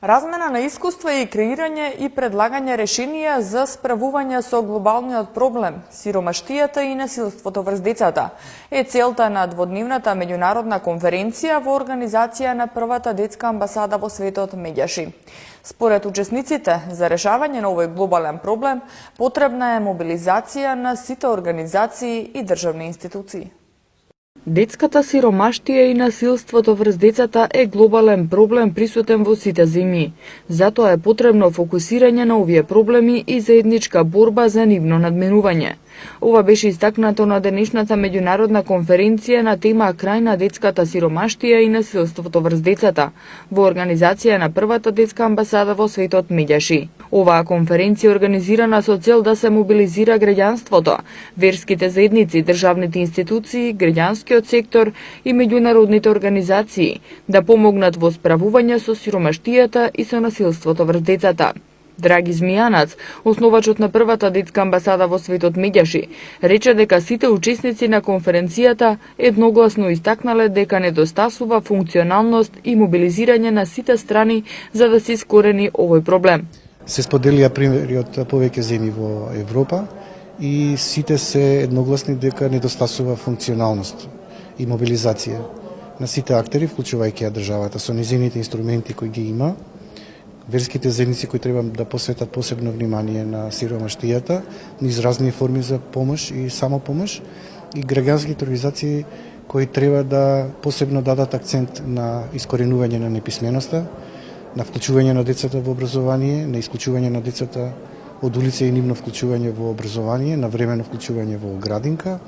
Размена на искуства и креирање и предлагање решенија за справување со глобалниот проблем, сиромаштијата и насилството врз децата, е целта на дводневната меѓународна конференција во организација на првата детска амбасада во светот Меѓаши. Според учесниците, за решавање на овој глобален проблем потребна е мобилизација на сите организации и државни институции. Детската сиромаштија и насилството врз децата е глобален проблем присутен во сите земји. Затоа е потребно фокусирање на овие проблеми и заедничка борба за нивно надменување. Ова беше истакнато на денешната меѓународна конференција на тема крај на детската сиромаштија и насилството врз децата во организација на првата детска амбасада во светот Меѓаши. Оваа конференција е организирана со цел да се мобилизира граѓанството, верските заедници, државните институции, граѓанскиот сектор и меѓународните организации да помогнат во справување со сиромаштијата и со насилството врз децата. Драги Змијанац, основачот на првата детска амбасада во светот Меѓаши, рече дека сите учесници на конференцијата едногласно истакнале дека недостасува функционалност и мобилизирање на сите страни за да се искорени овој проблем. Се споделија примери од повеќе земји во Европа и сите се едногласни дека недостасува функционалност и мобилизација на сите актери, вклучувајќи ја државата со незините инструменти кои ги има, верските заедници кои треба да посветат посебно внимание на сиромаштијата, низ разни форми за помош и самопомош, и граѓанските организации кои треба да посебно дадат акцент на искоренување на неписменоста, на вклучување на децата во образование, на исклучување на децата од улица и нивно вклучување во образование, на времено вклучување во градинка,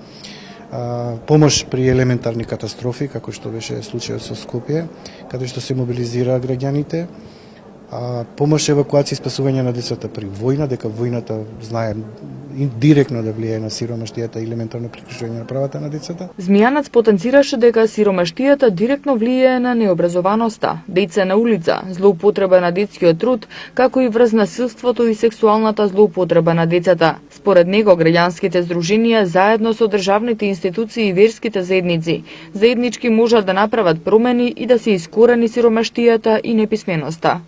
помош при елементарни катастрофи, како што беше случајот со Скопје, каде што се мобилизира граѓаните, помош евакуација и спасување на децата при војна, дека војната, знаем, директно да влијае на сиромаштијата и елементарно прекршување на правата на децата. Змијанац потенцираше дека сиромаштијата директно влијае на необразованоста, деца на улица, злоупотреба на детскиот труд, како и врз насилството и сексуалната злоупотреба на децата. Според него, граѓанските здруженија заедно со државните институции и верските заедници заеднички можат да направат промени и да се искорени сиромаштијата и неписменоста.